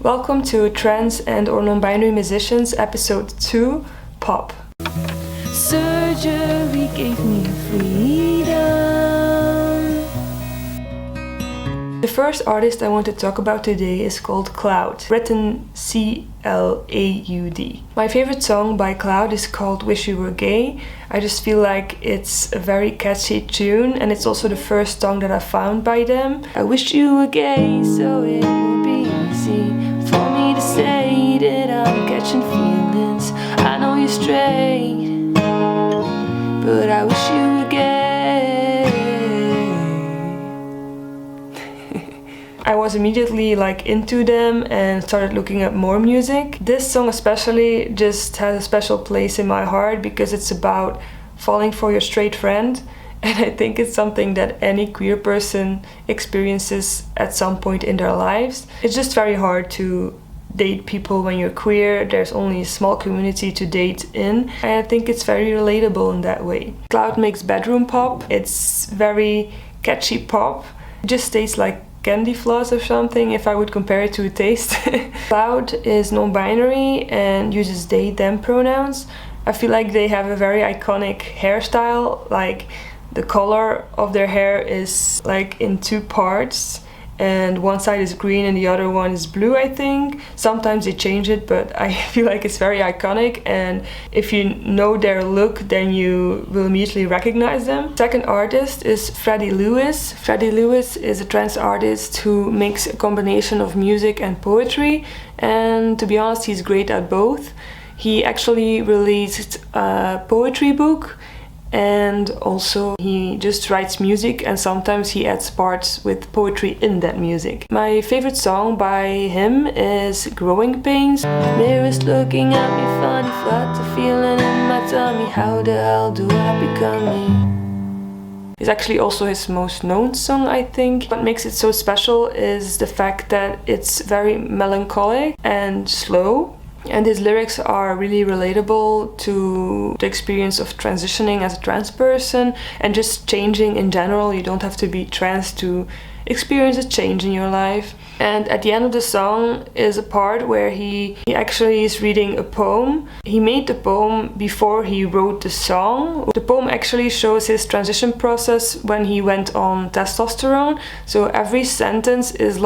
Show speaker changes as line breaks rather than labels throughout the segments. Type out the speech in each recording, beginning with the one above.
Welcome to Trans and or Non-Binary Musicians episode 2, Pop.
Surgery gave me freedom.
The first artist I want to talk about today is called Claud, written C-L-A-U-D. My favorite song by Claud is called Wish You Were Gay. I just feel like it's a very catchy tune, and it's also the first song that I found by them. I wish you were gay so it would be easy for me to say that I'm catching feelings. I know you're straight, but I wish you were gay. I was immediately into them and started looking at more music. This song especially just has a special place in my heart because it's about falling for your straight friend, and I think it's something that any queer person experiences at some point in their lives. It's just very hard to date people when you're queer. There's only a small community to date in, and I think it's very relatable in that way. Claud makes bedroom pop. It's very catchy pop. It just tastes like candy floss or something if I would compare it to a taste. Claud is non-binary and uses they them pronouns. I feel like they have a very iconic hairstyle. Like the color of their hair is in two parts, and one side is green and the other one is blue, I think. Sometimes they change it, but I feel like it's very iconic, and if you know their look then you will immediately recognize them. Second artist is Freddie Lewis. Freddie Lewis is a trans artist who makes a combination of music and poetry, and to be honest he's great at both. He actually released a poetry book, and also he just writes music, and sometimes he adds parts with poetry in that music. My favorite song by him is Growing Pains. Mirrors looking at me funny, flutter feeling in my tummy. How the hell do I become me? It's actually also his most known song, I think. What makes it so special is the fact that it's very melancholic and slow. And his lyrics are really relatable to the experience of transitioning as a trans person and just changing in general. You don't have to be trans to experience a change in your life. And at the end of the song is a part where he actually is reading a poem. He made the poem before he wrote the song. The poem actually shows his transition process when he went on testosterone. So every sentence is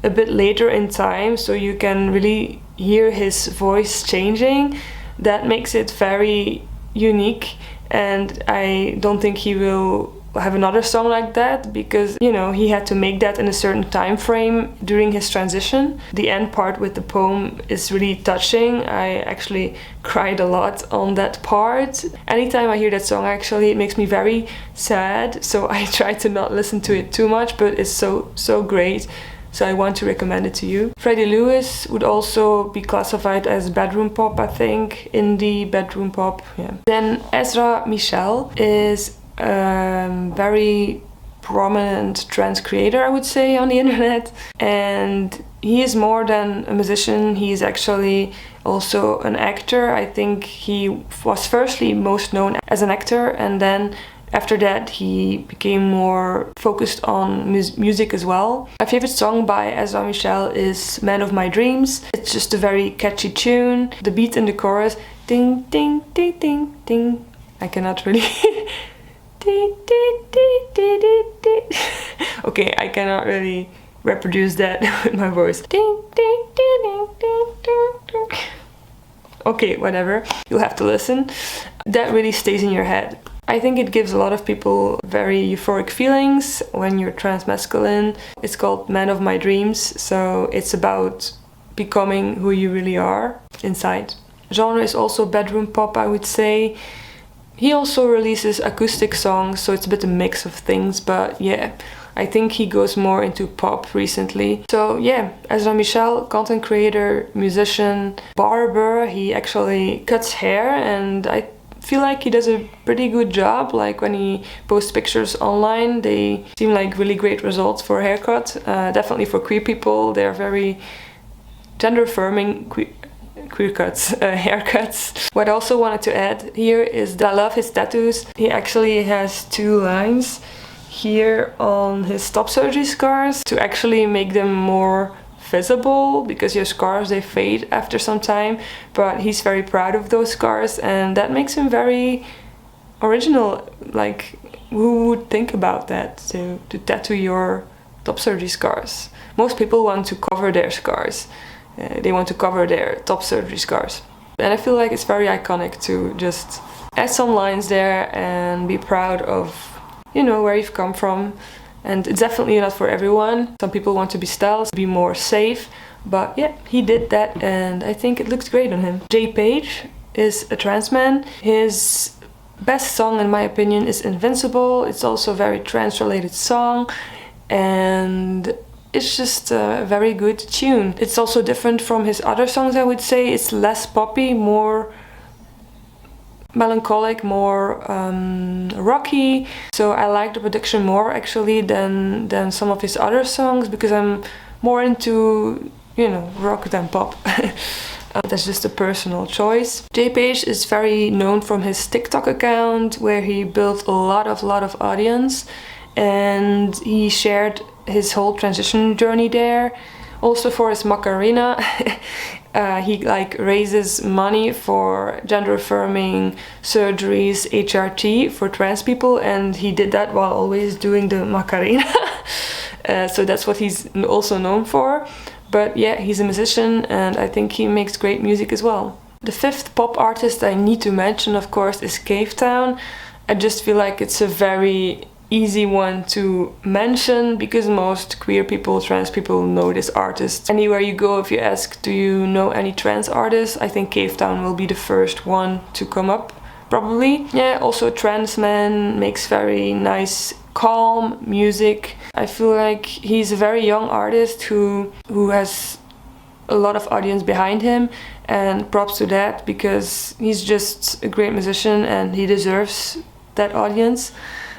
a bit later in time, so you can really hear his voice changing. That makes it very unique, and I don't think he will have another song like that because he had to make that in a certain time frame during his transition. The end part with the poem is really touching. I actually cried a lot on that part. Anytime I hear that song, actually it makes me very sad, so I try to not listen to it too much, but it's so great. So I want to recommend it to you. Freddie Lewis would also be classified as bedroom pop, I think. Indie bedroom pop, yeah. Then Ezra Michel is a very prominent trans creator, I would say, on the internet. And he is more than a musician. He is actually also an actor. I think he was firstly most known as an actor, and then after that, he became more focused on music as well. My favorite song by Ezra Michel is Man of My Dreams. It's just a very catchy tune. The beat in the chorus, ding, ding, ding, ding, ding. I cannot really... ding, ding, ding, ding, ding, ding. Okay, I cannot really reproduce that with my voice. Ding, ding, ding, ding, ding, ding, ding. Okay, whatever. You'll have to listen. That really stays in your head. I think it gives a lot of people very euphoric feelings when you're transmasculine. It's called Man of My Dreams, so it's about becoming who you really are inside. Genre is also bedroom pop, I would say. He also releases acoustic songs, so it's a bit a mix of things, but yeah, I think he goes more into pop recently. So yeah, Ezra Michel, content creator, musician, barber. He actually cuts hair, and I feel like he does a pretty good job. When he posts pictures online, they seem like really great results for a haircut. Definitely for queer people, they're very gender affirming queer cuts, haircuts. What I also wanted to add here is that I love his tattoos. He actually has 2 lines here on his top surgery scars to actually make them more visible because your scars, they fade after some time, but he's very proud of those scars, and that makes him very original. Like, who would think about that, to tattoo your top surgery scars? Most people want to cover their scars. They want to cover their top surgery scars. And I feel like it's very iconic to just add some lines there and be proud of, you know, where you've come from. And it's definitely not for everyone. Some people want to be stylish, be more safe. But yeah, he did that, and I think it looks great on him. Jay Page is a trans man. His best song, in my opinion, is Invincible. It's also a very trans-related song, and it's just a very good tune. It's also different from his other songs, I would say. It's less poppy, more melancholic, more rocky. So I like the production more actually than some of his other songs, because I'm more into, you know, rock than pop. That's just a personal choice. Jay Page is very known from his TikTok account, where he built a lot of audience, and he shared his whole transition journey there. Also for his Macarena, he like raises money for gender affirming surgeries, HRT, for trans people, and he did that while always doing the Macarena. So that's what he's also known for. But yeah, he's a musician, and I think he makes great music as well. The fifth pop artist I need to mention, of course, is Cavetown. I just feel like it's a very easy one to mention, because most queer people, trans people know this artist. Anywhere you go, if you ask, do you know any trans artists, I think Cavetown will be the first one to come up, probably. Yeah, also a trans man, makes very nice, calm music. I feel like he's a very young artist who has a lot of audience behind him, and props to that, because he's just a great musician and he deserves that audience,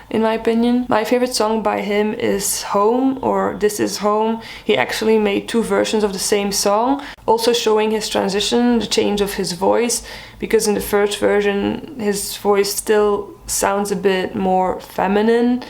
in my opinion. My favorite song by him is Home, or This Is Home. He actually made 2 versions of the same song, also showing his transition, the change of his voice, because in the first version his voice still sounds a bit more feminine,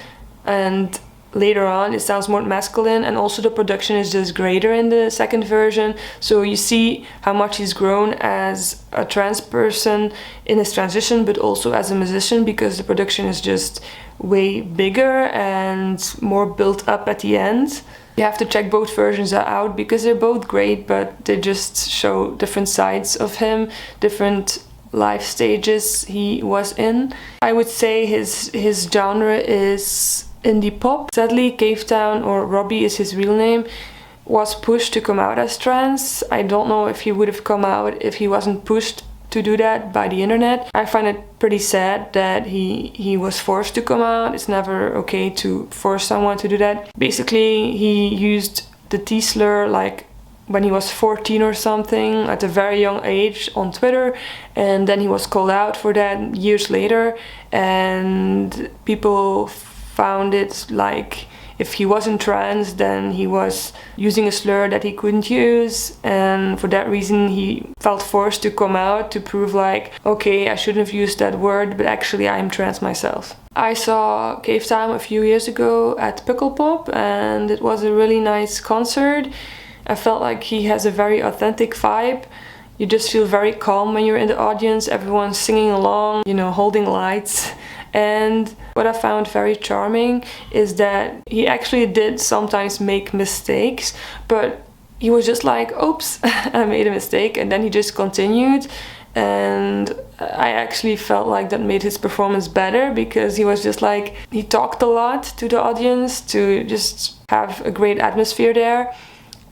and later on it sounds more masculine, and also the production is just greater in the second version. So you see how much he's grown as a trans person in his transition, but also as a musician, because the production is just way bigger and more built up at the end. You have to check both versions out, because they're both great, but they just show different sides of him, different life stages he was in. I would say his genre is indie pop. Sadly, Cavetown, or Robbie is his real name, was pushed to come out as trans. I don't know if he would have come out if he wasn't pushed to do that by the internet. I find it pretty sad that he was forced to come out. It's never okay to force someone to do that. Basically, he used the T slur like when he was 14 or something, at a very young age, on Twitter, and then he was called out for that years later, and people found it like if he wasn't trans, then he was using a slur that he couldn't use, and for that reason he felt forced to come out to prove like, okay, I shouldn't have used that word, but actually I'm trans myself. I saw Cavetown a few years ago at Pickle Pop, and it was a really nice concert. I felt like he has a very authentic vibe. You just feel very calm when you're in the audience, everyone's singing along, you know, holding lights. And what I found very charming is that he actually did sometimes make mistakes, but he was just like, oops, I made a mistake, and then he just continued. And I actually felt like that made his performance better, because he was just like, he talked a lot to the audience to just have a great atmosphere there.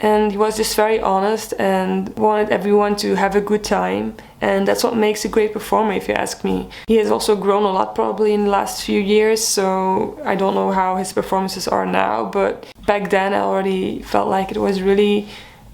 And he was just very honest and wanted everyone to have a good time. And that's what makes a great performer, if you ask me. He has also grown a lot probably in the last few years, so I don't know how his performances are now, but back then I already felt like it was really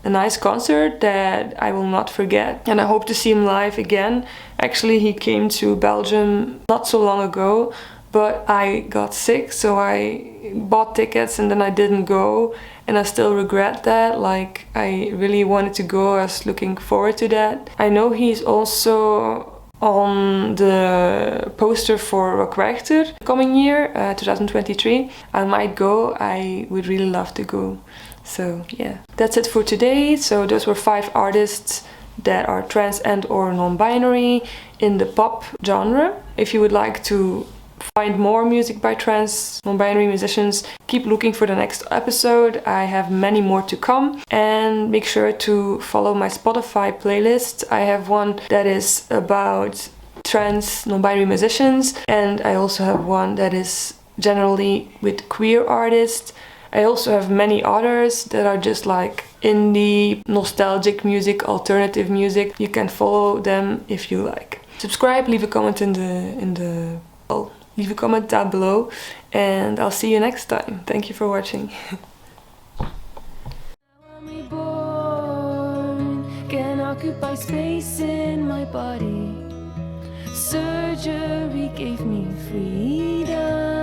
a nice concert that I will not forget. And I hope to see him live again. Actually, he came to Belgium not so long ago, but I got sick, so I bought tickets and then I didn't go. And I still regret that. Like, I really wanted to go. I was looking forward to that. I know he's also on the poster for Rock Werchter coming year, 2023. I might go. I would really love to go. So yeah, that's it for today. So those were 5 artists that are trans and or non-binary in the pop genre. If you would like to find more music by trans non-binary musicians, keep looking for the next episode. I have many more to come, and make sure to follow my Spotify playlist. I have one that is about trans non-binary musicians, and I also have one that is generally with queer artists. I also have many others that are just like indie, nostalgic music, alternative music. You can follow them if you like. Subscribe, leave a comment leave a comment down below, and I'll see you next time. Thank you for watching.
I'm reborn, can occupy space in my body. Surgery gave me freedom.